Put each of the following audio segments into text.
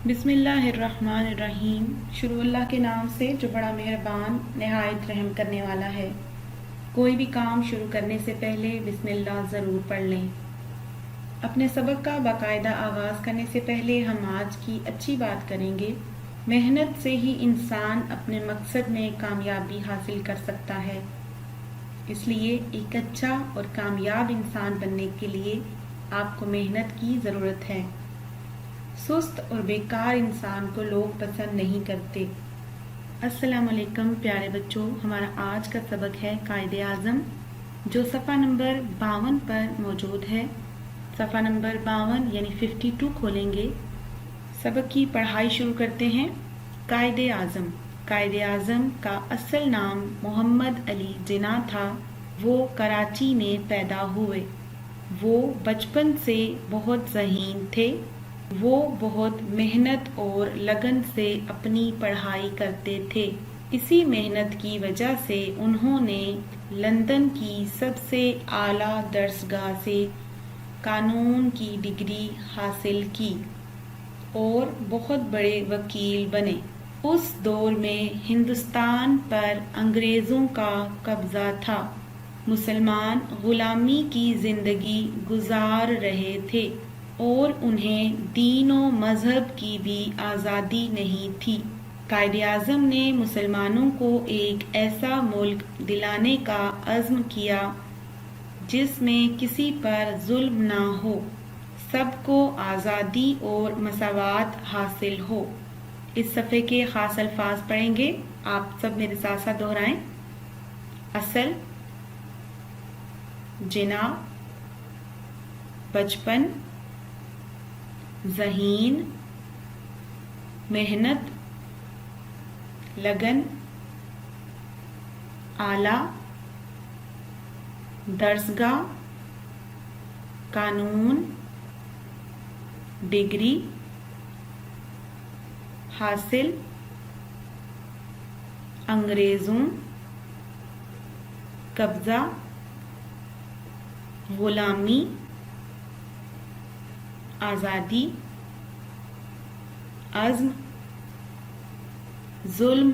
बिस्मिल्लाहिर्रहमानिर्रहीम। शुरू अल्लाह के नाम से जो बड़ा मेहरबान नहायत रहम करने वाला है। कोई भी काम शुरू करने से पहले बिस्मिल्लाह ज़रूर पढ़ लें। अपने सबक का बाकायदा आगाज़ करने से पहले हम आज की अच्छी बात करेंगे। मेहनत से ही इंसान अपने मकसद में कामयाबी हासिल कर सकता है। इसलिए एक अच्छा और कामयाब इंसान बनने के लिए आपको मेहनत की ज़रूरत है। सुस्त और बेकार इंसान को लोग पसंद नहीं करते। अस्सलाम वालेकुम प्यारे बच्चों, हमारा आज का सबक है कायदे आज़म, जो सफ़ा नंबर 52 पर मौजूद है। सफ़ा नंबर 52 यानी 52 खोलेंगे। सबक की पढ़ाई शुरू करते हैं। कायदे आज़म। कायदे आज़म का असल नाम मोहम्मद अली जिन्ना था। वो कराची में पैदा हुए। वो बचपन से बहुत ज़हीन थे। वो बहुत मेहनत और लगन से अपनी पढ़ाई करते थे। इसी मेहनत की वजह से उन्होंने लंदन की सबसे आला दरसगाह से कानून की डिग्री हासिल की और बहुत बड़े वकील बने। उस दौर में हिंदुस्तान पर अंग्रेज़ों का कब्ज़ा था। मुसलमान गुलामी की ज़िंदगी गुजार रहे थे और उन्हें दीन और मज़हब की भी आज़ादी नहीं थी। कायदे आज़म ने मुसलमानों को एक ऐसा मुल्क दिलाने का अज़्म किया जिसमें किसी पर जुल्म ना हो, सबको आज़ादी और मसावात हासिल हो। इस सफ़े के ख़ास अल्फाज पढ़ेंगे, आप सब मेरे साथ साथ दोहराएं। असल, जिन्ना, बचपन, ज़हीन, मेहनत, लगन, आला, दरसगाह, कानून, डिग्री, हासिल, अंग्रेज़ों, कब्ज़ा, गुलामी, आज़ादी, अज़्म, जुल्म,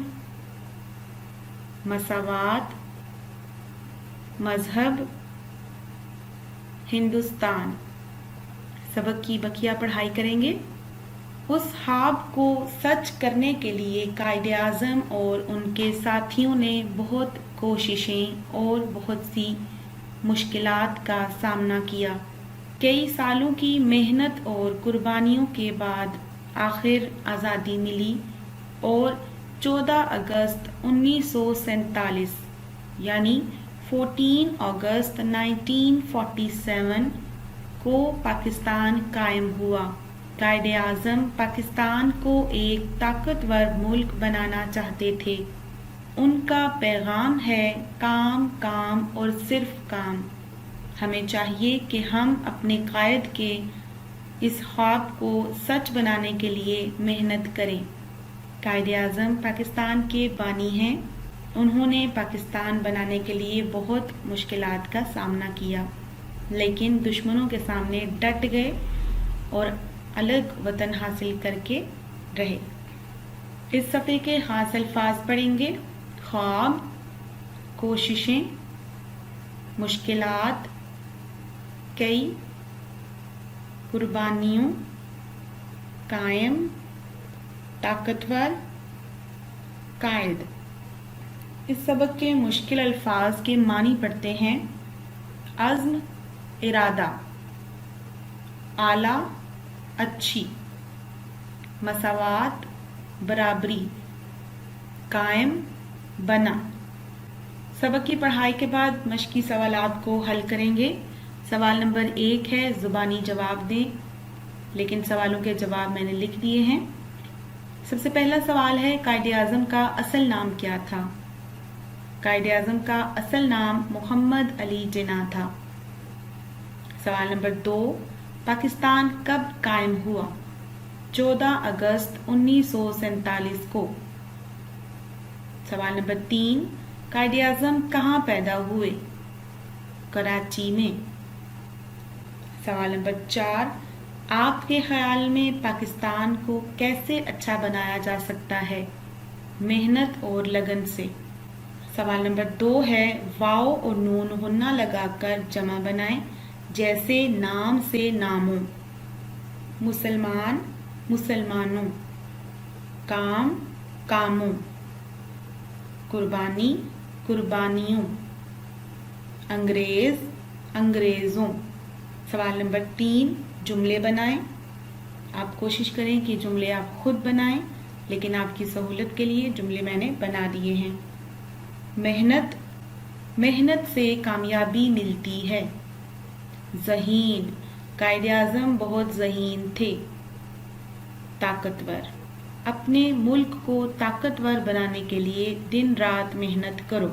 मसावात, मज़हब, हिंदुस्तान। सबक की बकिया पढ़ाई करेंगे। उस ख्वाब को सच करने के लिए कायदे आज़म और उनके साथियों ने बहुत कोशिशें और बहुत सी मुश्किलात का सामना किया। कई सालों की मेहनत और कुर्बानियों के बाद आखिर आज़ादी मिली और 14 अगस्त 1947 यानी 14 अगस्त 1947 को पाकिस्तान कायम हुआ। कायदे आज़म पाकिस्तान को एक ताकतवर मुल्क बनाना चाहते थे। उनका पैगाम है काम, काम और सिर्फ काम। हमें चाहिए कि हम अपने कायद के इस ख्वाब को सच बनाने के लिए मेहनत करें। कायदे आज़म पाकिस्तान के बानी हैं। उन्होंने पाकिस्तान बनाने के लिए बहुत मुश्किलात का सामना किया, लेकिन दुश्मनों के सामने डट गए और अलग वतन हासिल करके रहे। इस सफ़े के ख़ास अल्फाज पढ़ेंगे। ख्वाब, कोशिशें, मुश्किलात, कई, कुर्बानियों, कायम, ताकतवर, कायद। इस सबक के मुश्किल अल्फाज के मानी पढ़ते हैं। अज़्म, इरादा, आला, अच्छी, मसावात, बराबरी, कायम, बना। सबक की पढ़ाई के बाद मश्की सवालात को हल करेंगे। सवाल नंबर 1 है ज़ुबानी जवाब दें, लेकिन सवालों के जवाब मैंने लिख दिए हैं। सबसे पहला सवाल है कायदे आज़म का असल नाम क्या था? कायदे आज़म का असल नाम मोहम्मद अली जिन्ना था। सवाल नंबर 2, पाकिस्तान कब कायम हुआ? 14 अगस्त 1947 को। सवाल नंबर 3, कायदे आज़म कहाँ पैदा हुए? कराची में। सवाल नंबर 4, آپ کے خیال میں پاکستان کو کیسے اچھا بنایا جا سکتا ہے؟ محنت اور لگن سے۔ سوال نمبر 2 ہے واو اور نون غنہ لگا کر جمع بنائیں، جیسے نام سے ناموں، مسلمان مسلمانوں، کام کاموں، قربانی قربانیوں، انگریز انگریزوں۔ سوال نمبر 3 جملے بنائیں۔ آپ کوشش کریں کہ جملے آپ خود بنائیں، لیکن آپ کی سہولت کے لیے جملے میں نے بنا دیے ہیں۔ محنت سے کامیابی ملتی ہے۔ ذہین، قائد اعظم بہت ذہین تھے۔ طاقتور، اپنے ملک کو طاقتور بنانے کے لیے دن رات محنت کرو۔